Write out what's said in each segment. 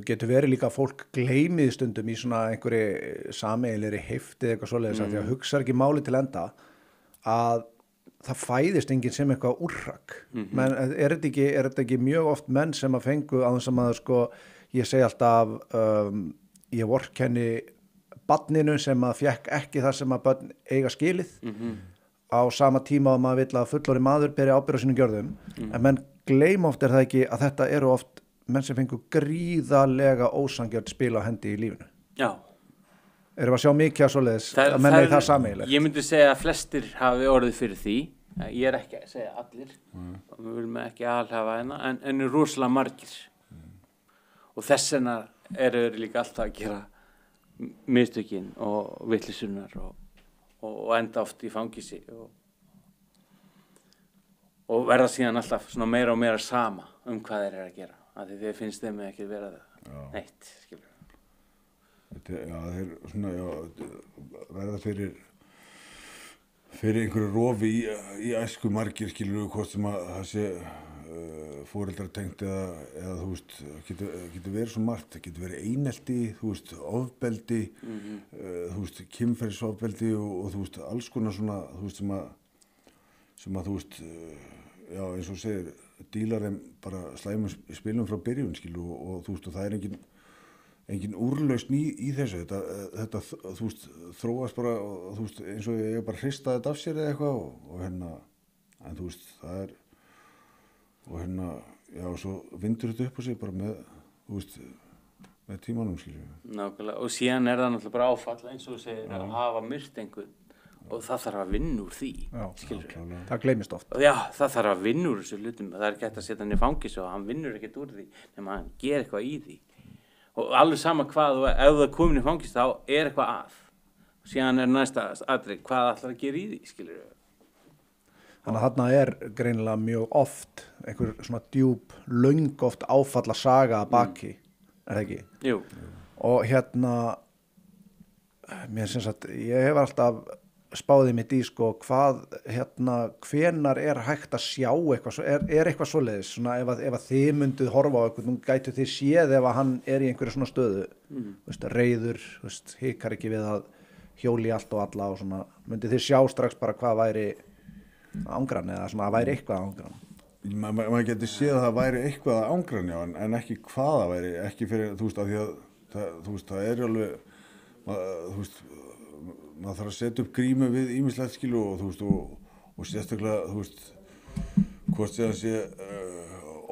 getur verið líka að fólk gleymið stundum í svona einhverju sameiginlegri heift eða eitthvað svoleiðis að því að hugsa ekki máli til enda að það fæðist enginn sem eitthvað úrrak. Men er þetta ekki mjög oft menn sem að fengu á þess að maður sko, ég segi alltaf ég vorkenni barninu sem að fékk ekki það sem að börn eiga skilið á sama tíma að maður vill að fullorðinn maður beri ábyrgð á sínum gjörðum en menn gleyma oft er það ekki að þetta eru oft menn sem fengu gríðarlega ósangjörn spil á hendi í lífinu. Já. Erum við að sjá mikið að svoleiðis að menn eigi það sameiginlegt? Ég myndi segja að flestir hafi orðið fyrir því. Ég er ekki að segja allir. Við viljum ekki alhafa hérna en rosalega margir. Og þess vegna eru líka alltaf að gera mistökin og vitleysurnar og enda oft í fangisi og verða síðan alltaf svona meira og meira sama hvað þeir eru að gera. Af því þeir finnst þeim ekki vera það neitt, skilur. Já, þeir svona, verða fyrir einhverju rofi í æsku margir, skilur við, hvort sem að það sé foreldratengt eða þú veist, getur verið svo margt, það getur verið einelti, þú veist, ofbeldi, þú veist, kynferðisofbeldi og þú veist, alls konar svona, þú veist, sem að þú veist, já, eins og segir, dílar þeim bara slæmum spilum frá byrjun, skilur, og þú veist, og það er engin úrlausn í þessu, þetta þú veist, þróast bara, þú veist, eins og ég bara hristaði þetta af sér eða eitthvað og hérna, en þú veist, það er og hérna, já, svo vindur þetta upp á sig bara með, þú veist, með tímanum, skiljum. Nákvæmlega, og síðan er það náttúrulega bara áfall eins og þú segir að hafa myrt einhvern og það þarf að vinna úr því, skiljum. Það gleymist oft. Já, það þarf að vinna úr þessu hlutum, það er ekki hægt að setja hann í fangis og hann vinnur ekkert úr því nema hann ger eitthvað í því. Og alveg sama hvað, og ef það komin í fangis þá er eitthvað að. Og síðan er næsta atriði, hvað ætlar að gera í því, skiljum. Þannig að þarna er greinilega mjög oft einhver svona djúp, löng oft áfalla saga að baki, er það ekki? Jú. Og hérna, mér syns að ég hef alltaf spáðið mitt í sko hvað, hérna, hvenar er hægt að sjá eitthvað, er eitthvað svoleiðis, svona ef að þið mynduð horfa á eitthvað, nú gætu þið séð ef að hann er í einhverju svona stöðu, veist, reiður, veist, hikar ekki við að hjóli allt og alla og svona, myndið þið sjá strax bara hvað væri ángrann eða svona að væri eitthvað ángrann. Maður getur séð að það væri eitthvað ángrann, já, en ekki hvað það væri, ekki fyrir, þú veist, að því að þú veist, það er alveg, þú veist, maður þarf að setja upp grímu við ýmislegt, skilu, og þú veist, og sérstaklega, þú veist, hvort sé að sé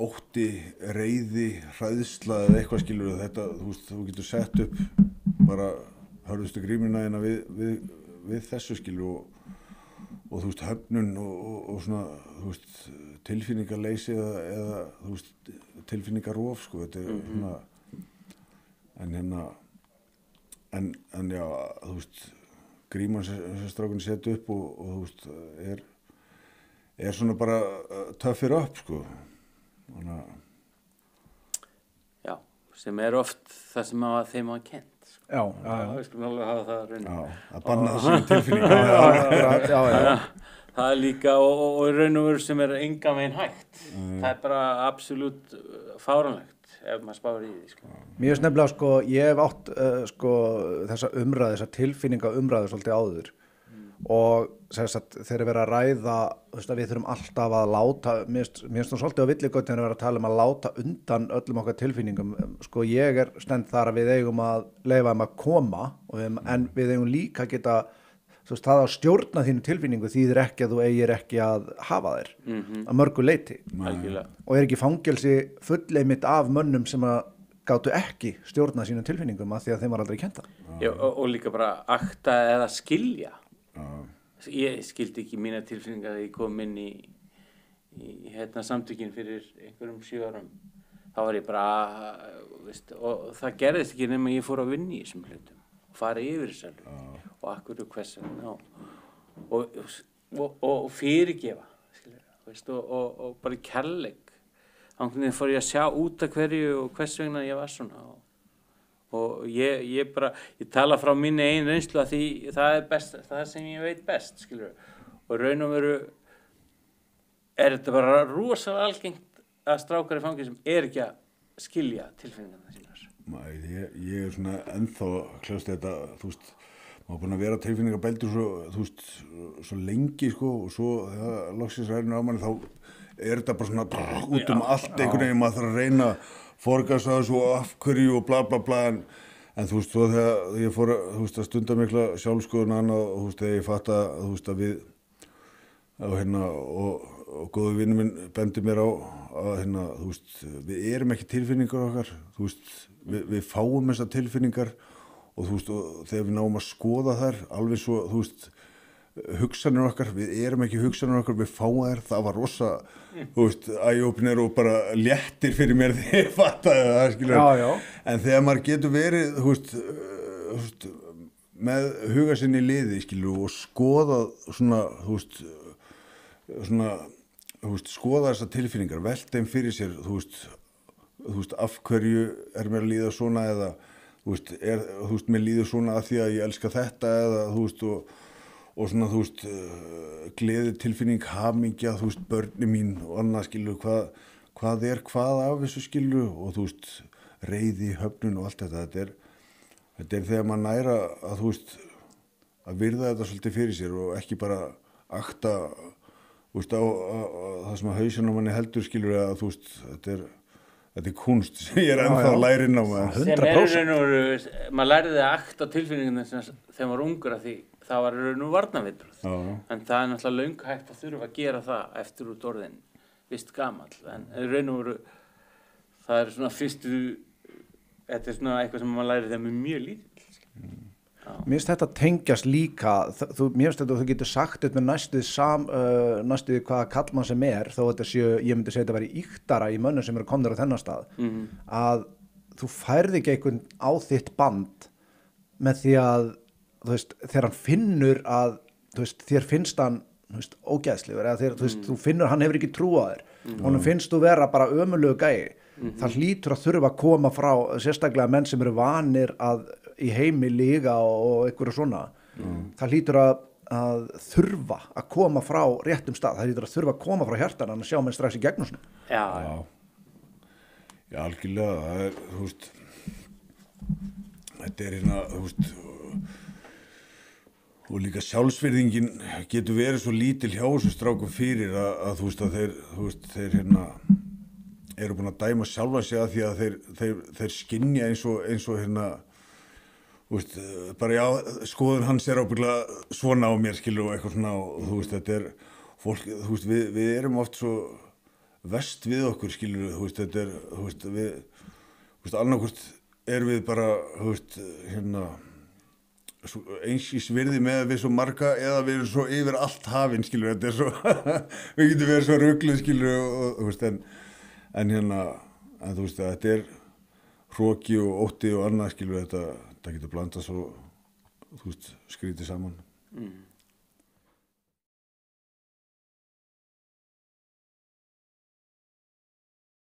ótti, reiði, hræðsla eða eitthvað, skilu, þetta, þú veist, þú getur sett upp bara hörðustu grímuna hérna við þessu, skilu, og þú veist, höfnun og svona, þú veist, tilfinningarleysi eða þú veist, tilfinningarof, sko, þetta er svona, en já, þú veist, gríman sem strákunni setja upp og þú veist, er svona bara töffir upp, sko, þannig að. Já, sem er oft það sem þeim hafa kennt. Já. Við skulum alveg hafa það að rauninu. Já, að banna þessu tilfinningar. Já. Það er líka og raun og veru sem er engan veginn hægt. Það er bara absolutt fáránlegt ef maður spáir í því, sko. Mér finnst nefnilega, sko, ég hef átt, sko, þessa tilfinningaumræðu svolítið áður og þegar verið að ræða, þú veist, að við þurfum alltaf að láta, mér finnst nú svolítið á villigötunni að vera að tala um að láta undan öllum okkar tilfinningum, sko, ég er stend þar að við eigum að leyfa þeim að koma en við eigum líka að geta, þú veist, það að stjórna þínu tilfinningu þýðir ekki að þú eigir ekki að hafa þér að mörgu leyti. Og er ekki fangelsi fulleinmitt af mönnum sem að gátu ekki stjórna sínum tilfinningum af því að þeim var aldrei kennt það. Já, og líka bara akta eða skilja. Ég skildi ekki mína tilfinningar þegar ég kom inn í hérna samtökin fyrir einhverjum 7 árum. Þá var ég bara, veist, og það gerðist ekki nema ég fór að vinna í þessum hlutum og fara yfir þessu hlutum og akkur og hversu og fyrirgefa, veist, og bara kærleik. Þannig fór ég að sjá út af hverju og hvers vegna ég var svona og ég tala frá minni eigin reynslu að því það er best, það sem ég veit best, skilur. Og raun og veru er þetta bara rosalega algengt að strákar í fangi sem er ekki að skilja tilfinningarnar sínar? Ég svona ennþá kljást þetta, þú veist, maður búin að vera tilfinningabældur svo, þú veist, svo lengi, sko, og svo þegar loksins rænir á manni, þá þetta bara svona út allt einhvern veginn, maður þarf að reyna að forgasa þessu og af hverju og bla bla bla, en þú veist, svo þegar ég fór að, þú veist, að stunda mikla sjálfskoðun annað, og þú veist, þegar ég fatt að, þú veist, að við, og góðu vinur minn bendi mér á að, þú veist, við erum ekki tilfinningar okkar, þú veist, við fáum þessar tilfinningar, og þú veist, og þegar við náum að skoða þær, alveg svo, þú veist, hugsanir okkar, við erum ekki hugsanir okkar, við fáum þær, það var rosa, þú veist, eye-opener og bara léttir fyrir mér þegar ég fattaði það, skilur. En þegar maður getur verið, þú veist, með huga sinni í liði, skilur, og skoða svona, þú veist, skoða þessar tilfinningar, velta þeim fyrir sér, þú veist, af hverju er mér að líða svona, eða þú veist, mér líður svona að því að ég elska þetta, eða, þú veist, og svona, þú veist, gleði tilfinning, hamingja, þú veist, börni mín og annað, skilur, hvað er hvað af þessu, skilur, og þú veist, reiði, höfnun og allt þetta, þetta er þegar maður næra að, þú veist, að virða þetta svolítið fyrir sér og ekki bara akta, þú veist, á það sem að hausinn á manni heldur, skilur, að, þú veist, þetta er kunst sem ég er ennþá að læra inn á maður. 100%. Maður læriði að akta tilfinninguna þegar maður var ungur, að því það var raun og varnarviðbrögð. En það er náttúrulega löngu hægt að þurfa að gera það eftir út orðin vist gamall. En raun og veru, það er svona þetta er svona eitthvað sem maður læri þegar maður er mjög lítill. Mér finnst þetta tengjast líka, mér finnst þetta að þú getur sagt þetta með næstuði hvaða kallmann sem þó þetta ég myndi segja þetta væri íktara í mönnum sem eru komnir á þennan stað, að þú færði ekki einhvern á þitt band með því að, þú veist, þegar hann finnur að, þú veist, þér finnst hann, þú veist, ógeðslegur, eða þegar, þú veist, þú finnur hann hefur ekki trú á þér, honum finnst þú vera bara ömurlegu gæi, það hlýtur að þurfa að koma frá, sérstaklega menn sem eru vanir að í heimi líga og einhverju svona, það hlýtur að þurfa að koma frá réttum stað, það hlýtur að þurfa að koma frá hjartan að sjá menn strax í gegnum svona. Já, algjörlega, það er, þú veist, þetta er þú veist, og líka sjálfsvirðingin getur verið svo lítil hjá þessu strákum fyrir að þú veist, að þeir eru búin að dæma sjálfa sig að því að þeir skynja eins og þú veist, bara já, skoðun hans er ábyggilega svona á mér, skilur, og eitthvað svona, og þú veist, þetta er fólk, þú veist, við erum oft svo verst við okkur, skilur, þú veist, þetta er, þú veist, annarkvort erum við bara, þú veist, eins í svirði með við svo marga, eða við erum svo yfir allt hafinn, skilur, þetta er svo, við getum verið svo rugluð, skilur, og þú veist, en þú veist, þetta er hroki og ótti og annað, skilur, þetta getur blandað svo, þú veist, skrítið saman.